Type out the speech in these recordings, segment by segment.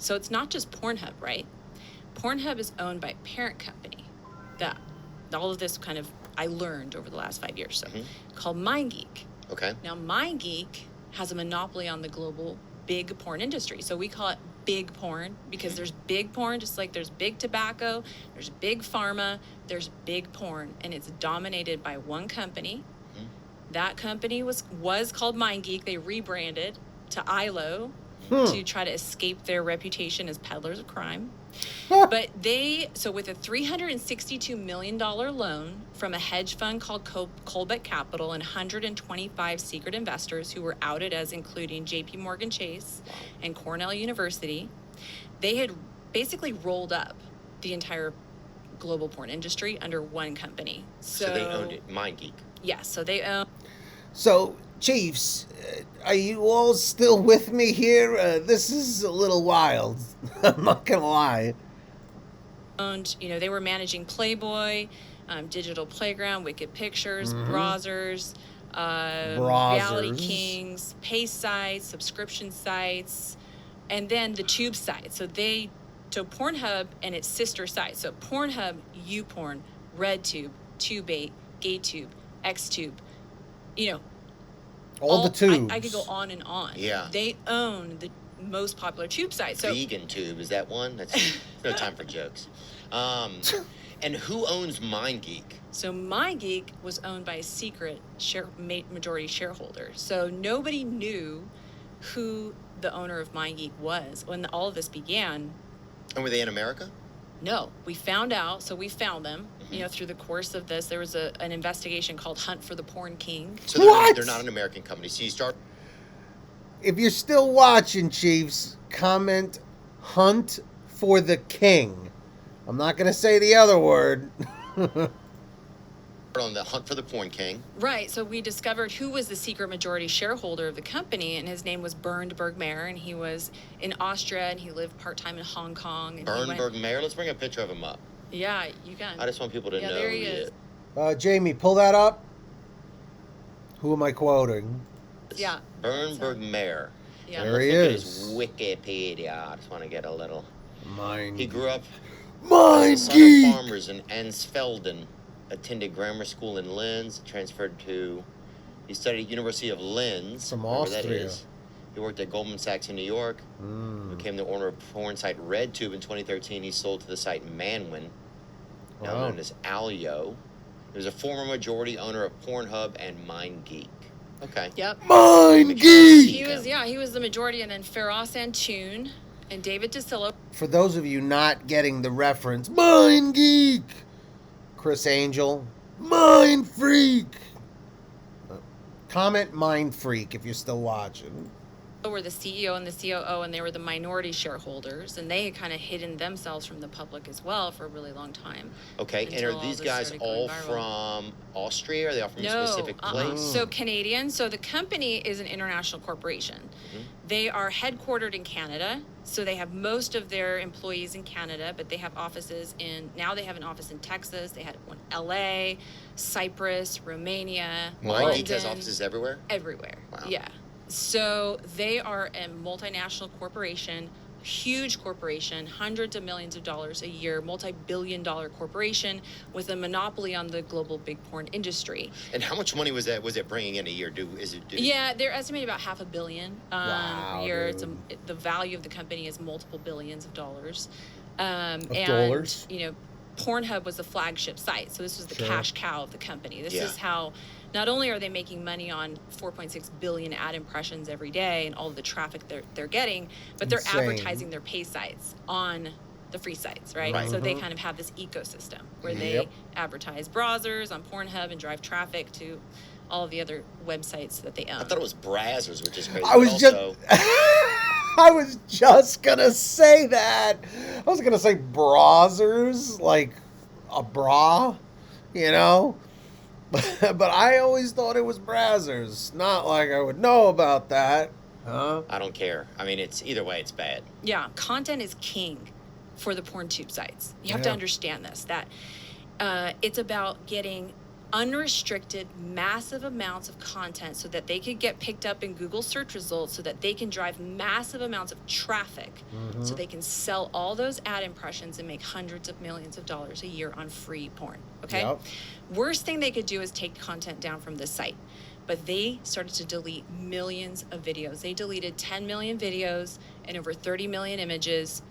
So it's not just Pornhub, right? Pornhub is owned by a parent company that all of this kind of I learned over the last 5 years, called MindGeek. Okay. Now, MindGeek has a monopoly on the global big porn industry. So we call it big porn because there's big porn, just like there's big tobacco, there's big pharma, there's big porn, and it's dominated by one company. That company was called MindGeek. They rebranded to ILO to try to escape their reputation as peddlers of crime. But with a $362 million loan from a hedge fund called Colbeck Capital and 125 secret investors who were outed as including JP Morgan Chase and Cornell University, they had basically rolled up the entire global porn industry under one company. So they owned it, MindGeek. Yes, so they own. So, chiefs, are you all still with me here? This is a little wild. I'm not gonna lie. They were managing Playboy, Digital Playground, Wicked Pictures, Browsers, Reality Kings, pay sites, subscription sites, and then the tube sites. So Pornhub and its sister sites. So Pornhub, YouPorn, RedTube, TubeBait, GayTube, XTube, all the tubes. I could go on and on. Yeah. They own the most popular tube sites. So Vegan Tube, is that one? That's no time for jokes. And who owns MindGeek? So MindGeek was owned by a secret majority shareholder. So nobody knew who the owner of MindGeek was when all of this began. And were they in America? No, we found out. So we found them, through the course of this. There was an investigation called Hunt for the Porn King. So they're not an American company. So you start. If you're still watching, Chiefs, comment Hunt for the King. I'm not going to say the other word. On the Hunt for the Porn King. Right. So we discovered who was the secret majority shareholder of the company, and his name was Bernd Bergmayer, and he was in Austria, and he lived part-time in Hong Kong. And Bernd Bergmayer? Let's bring a picture of him up. Yeah, you can. I just want people to know there who he is. Jamie, pull that up. Who am I quoting? Yeah. Bernd Bergmayer. Yeah. There he is. Look at his Wikipedia. I just want to get a little. He grew up as a son of farmers in Ansfelden, attended grammar school in Linz, he studied at University of Linz. From Austria. That is. He worked at Goldman Sachs in New York, became the owner of porn site RedTube in 2013. He sold to the site Manwin, now known as Alyo. He was a former majority owner of Pornhub and MindGeek. Okay. Yep. MindGeek! He was the majority, and then Feroz Antoon and David DeSillo. For those of you not getting the reference, MindGeek! Chris Angel, Mind Freak! Comment Mind Freak if you're still watching. Were the CEO and the COO, and they were the minority shareholders, and they had kind of hidden themselves from the public as well for a really long time. Okay, and are these guys all from Austria? Are they all from a specific place? So Canadian. So the company is an international corporation. They are headquartered in Canada, so they have most of their employees in Canada, but they have offices now they have an office in Texas. They had one in LA, Cyprus, Romania, MindGeek has offices everywhere? Everywhere. Wow. Yeah. So they are a multinational corporation, huge corporation, hundreds of millions of dollars a year, multi-billion-dollar corporation with a monopoly on the global big porn industry. And how much money was it bringing in a year? Yeah, they're estimating about $500 million wow, a year. Dude. The value of the company is multiple billions of dollars. Dollars? Pornhub was the flagship site, so this was the cash cow of the company. This is how not only are they making money on 4.6 billion ad impressions every day and all of the traffic they're getting, but they're advertising their pay sites on the free sites, right? So they kind of have this ecosystem where they advertise browsers on Pornhub and drive traffic to all of the other websites that they own. I thought it was Brazzers, which is crazy. I was just gonna say that. I was gonna say browsers, like a bra, But I always thought it was browsers. Not like I would know about that. Huh? I don't care. I mean, either way, it's bad. Yeah, content is king for the porn tube sites. You have to understand this, that it's about getting unrestricted, massive amounts of content so that they could get picked up in Google search results, so that they can drive massive amounts of traffic, so they can sell all those ad impressions and make hundreds of millions of dollars a year on free porn. Okay? Yep. Worst thing they could do is take content down from the site. But they started to delete millions of videos. They deleted 10 million videos and over 30 million images,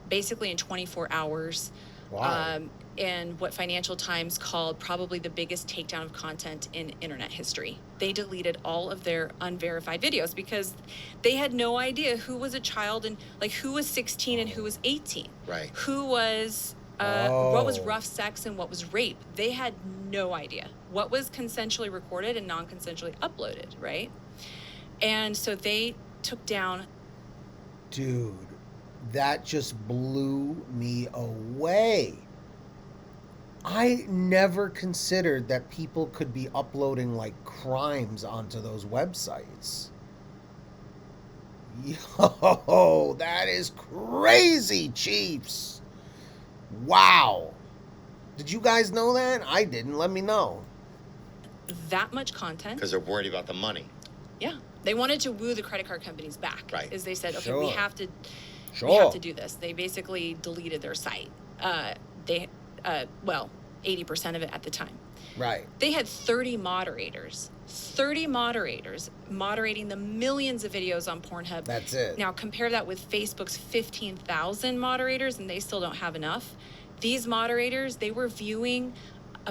basically in 24 hours. Wow. And what Financial Times called probably the biggest takedown of content in internet history. They deleted all of their unverified videos because they had no idea who was a child and like who was 16 and who was 18. Right. Who was, what was rough sex and what was rape. They had no idea what was consensually recorded and non-consensually uploaded, right? And so they took down. Dude, that just blew me away. I never considered that people could be uploading like crimes onto those websites. Yo, that is crazy, chiefs. Wow. Did you guys know that? I didn't. Let me know. That much content. Because they're worried about the money. Yeah. They wanted to woo the credit card companies back. Right. Is they said, okay, Sure. we have to do this. They basically deleted their site. Well, 80% of it at the time. Right. They had 30 moderators moderating the millions of videos on Pornhub. That's it. Now compare that with Facebook's 15,000 moderators, and they still don't have enough. These moderators, they were viewing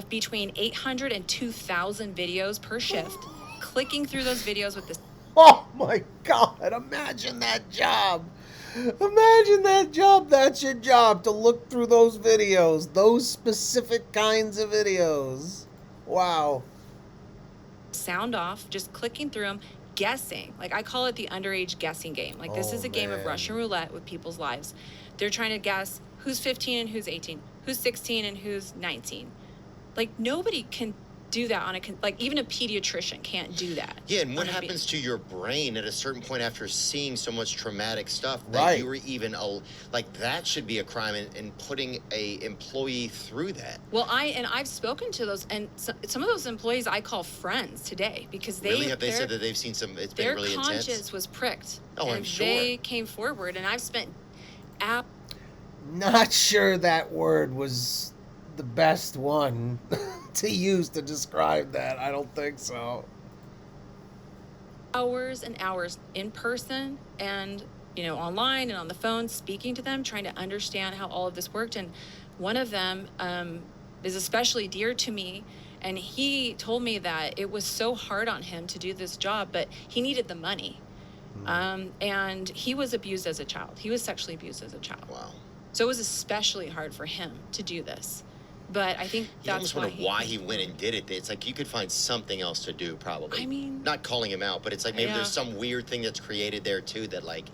between 800 and 2,000 videos per shift, clicking through those videos with this. Oh my God, imagine that job. Imagine that job. That's your job, to look through those videos, those specific kinds of videos. Wow. Sound off, just clicking through them, guessing. Like I call it the underage guessing game. Like this is a game of Russian roulette with people's lives. They're trying to guess who's 15 and who's 18, who's 16 and who's 19. Like nobody can do that on like even a pediatrician can't do that. Yeah, and what happens to your brain at a certain point after seeing so much traumatic stuff that Right. you were even like that should be a crime, and putting a employee through that. Well, I've spoken to those, and some of those employees I call friends today because Really, have they said that they've seen some? It's been really intense. Their conscience was pricked. Oh, and I'm sure. They came forward, and I've spent. Not sure that word was the best one to use to describe that. I don't think so. Hours and hours in person and online and on the phone, speaking to them, trying to understand how all of this worked. And one of them is especially dear to me, and he told me that it was so hard on him to do this job, but he needed the money. And he was abused as a child. He was sexually abused as a child. Wow. So it was especially hard for him to do this. But I think You that's almost wonder why he went and did it. It's like you could find something else to do, probably. I mean, not calling him out, but it's like maybe yeah. there's some weird thing that's created there too that like.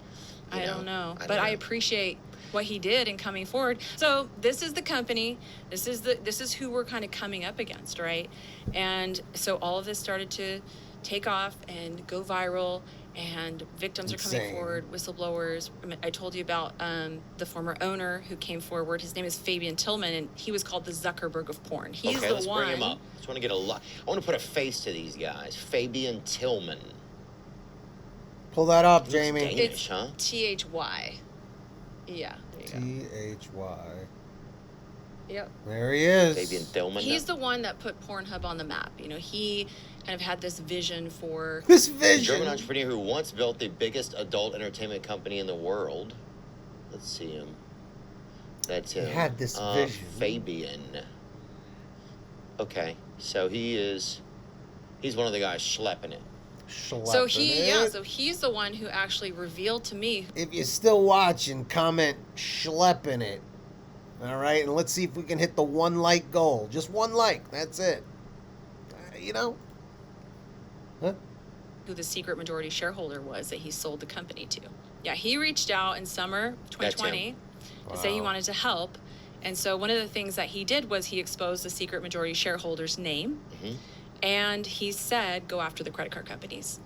I don't know. I But I know. appreciate what he did in coming forward. So this is the company. This is who we're kind of coming up against, right? And so all of this started to take off and go viral, and victims are coming Insane. forward, whistleblowers. I told you about the former owner who came forward. His name is Fabian Tillman, and he was called the Zuckerberg of porn. He's okay, the let's one. bring him up. I just want to get I want to put a face to these guys. Fabian Tillman. Pull that up, Looks Jamie. Danish, It's huh? Thy. Yeah, there you go. Thy. Yep. There he is. Fabian Tillman. He's the one that put Pornhub on the map. He kind of had this vision for. This a vision. German entrepreneur who once built the biggest adult entertainment company in the world. Let's see him. That's him. He had this vision. Fabian. Okay, so he's one of the guys schlepping it. So Schlepping it. he's the one who actually revealed to me. If you're still watching, comment schlepping it. All right, and let's see if we can hit the 1 like goal. Just 1 like. That's it. Huh? Who the secret majority shareholder was that he sold the company to. Yeah, he reached out in summer 2020 to say he Wow. wanted to help. And so one of the things that he did was he exposed the secret majority shareholder's name. Mhm. And he said, go after the credit card companies.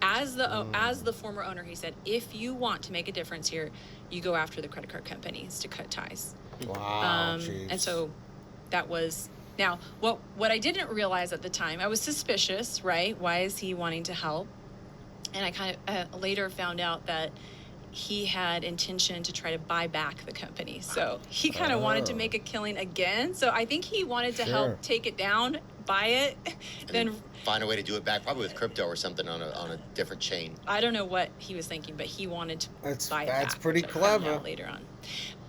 As the former owner, he said, if you want to make a difference here, you go after the credit card companies to cut ties. Wow, And so that was Now, what I didn't realize at the time, I was suspicious, right? Why is he wanting to help? And I kind of later found out that he had intention to try to buy back the company. So he kind of wanted to make a killing again. So I think he wanted to help take it down, buy it, then find a way to do it back, probably with crypto or something on a different chain. I don't know what he was thinking, but he wanted to buy it back. That's pretty clever. Later on.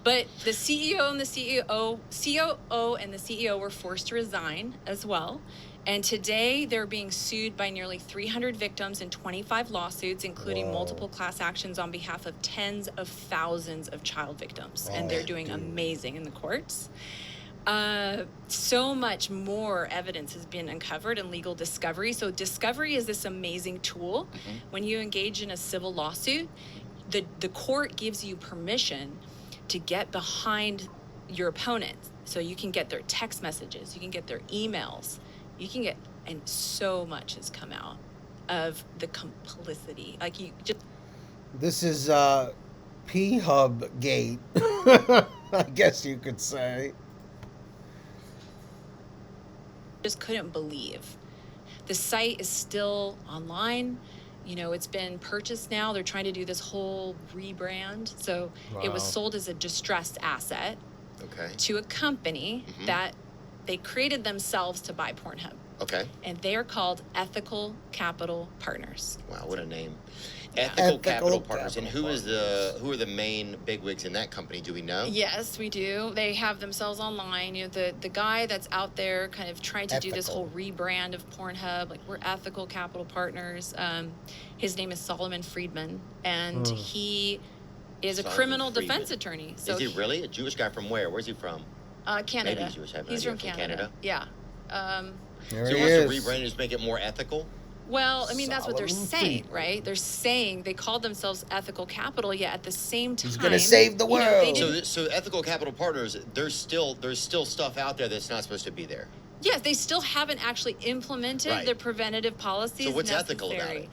But the CEO and the COO and the CEO were forced to resign as well. And today they're being sued by nearly 300 victims in 25 lawsuits, including multiple class actions on behalf of tens of thousands of child victims. And they're doing amazing in the courts. So much more evidence has been uncovered in legal discovery. So discovery is this amazing tool. When you engage in a civil lawsuit, the court gives you permission to get behind your opponent. So you can get their text messages, you can get their emails, you can get, and so much has come out of the complicity. Like you just. This is P-Hub Gate, I guess you could say. Just couldn't believe. The site is still online. You know, it's been purchased now. They're trying to do this whole rebrand. So it was sold as a distressed asset to a company that they created themselves to buy Pornhub. Okay. And they are called Ethical Capital Partners. Wow, what a name. Ethical Capital Partners. And who are the main bigwigs in that company? Do we know? Yes, we do. They have themselves online. You know, the guy that's out there kind of trying to do this whole rebrand of Pornhub, like we're Ethical Capital Partners. His name is Solomon Friedman, and he is a criminal defense attorney. So is he really? A Jewish guy from where? Where's he from? Canada. Maybe he's Jewish. He's from Canada. Yeah. There so he he is. wants to rebrand and just make it more ethical? Well, I mean, that's what they're Solomon saying, Friedman. right? They're saying they call themselves Ethical Capital, yet at the same time, He's gonna save the you know, they world. didn't- So Ethical Capital Partners, there's still stuff out there that's not supposed to be there. Yes, they still haven't actually implemented the preventative policies. So what's necessary. ethical about it?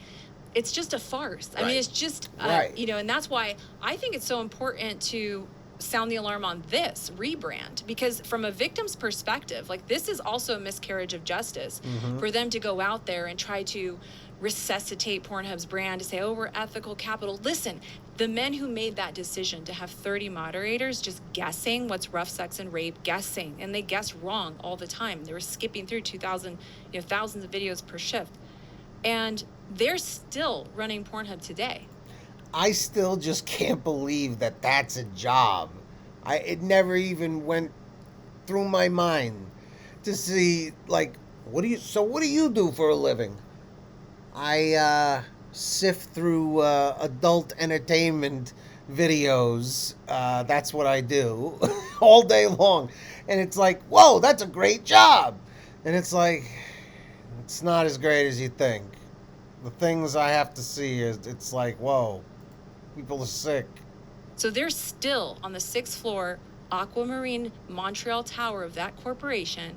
It's just a farce. I mean, it's just, you know, and that's why I think it's so important to sound the alarm on this rebrand, because from a victim's perspective, like this is also a miscarriage of justice for them to go out there and try to resuscitate Pornhub's brand to say, oh, we're Ethical Capital. Listen, the men who made that decision to have 30 moderators just guessing what's rough sex and rape, guessing, and they guess wrong all the time. They were skipping through 2,000, you know, thousands of videos per shift. And they're still running Pornhub today. I still just can't believe that that's a job. It never even went through my mind to see, like, what do you do for a living? I sift through adult entertainment videos. That's what I do all day long. And it's like, whoa, that's a great job. And it's like, it's not as great as you think. The things I have to see it's like, whoa, people are sick. So they're still on the 6th floor Aquamarine Montreal Tower of that corporation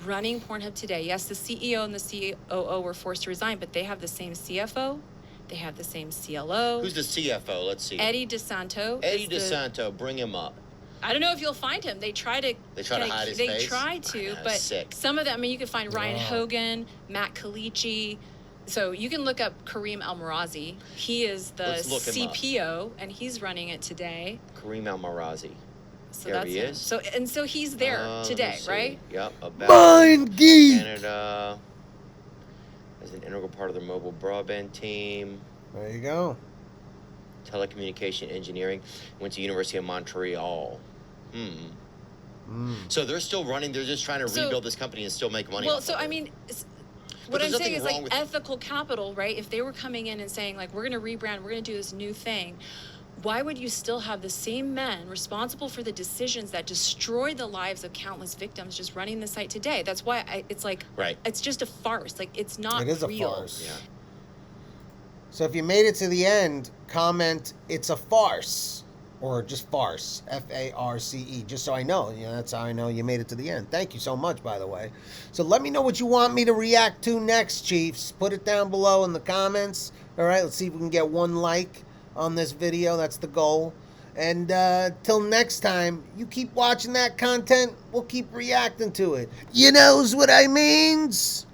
running Pornhub today. Yes, the CEO and the COO were forced to resign, but they have the same CFO. They have the same CLO. Who's the CFO? Let's see. Eddie DeSanto. Eddie DeSanto, bring him up. I don't know if you'll find him. They try to hide his face? They try to, but some of them, I mean, you can find Ryan Hogan, Matt Kalichi. So you can look up Kareem Almarazi. He is the CPO, and he's running it today. Kareem Almarazi. So there that's he him. is. So he's there today, right? Yep. About Mind geek. Canada as an integral part of their mobile broadband team. There you go. Telecommunication engineering. Went to University of Montreal. So they're still running. They're just trying to rebuild this company and still make money. Well, so I mean, what I'm saying is like Ethical Capital, right? If they were coming in and saying like, we're going to rebrand, we're going to do this new thing, why would you still have the same men responsible for the decisions that destroyed the lives of countless victims just running the site today? That's why it's like, it's just a farce. Like, it's not real. It is a farce. Yeah. So if you made it to the end, comment, it's a farce. Or just farce, F-A-R-C-E, just so I know. You know, that's how I know you made it to the end. Thank you so much, by the way. So let me know what you want me to react to next, Chiefs. Put it down below in the comments. All right, let's see if we can get 1 like on this video. That's the goal. And till next time, you keep watching that content, we'll keep reacting to it. You knows what I means?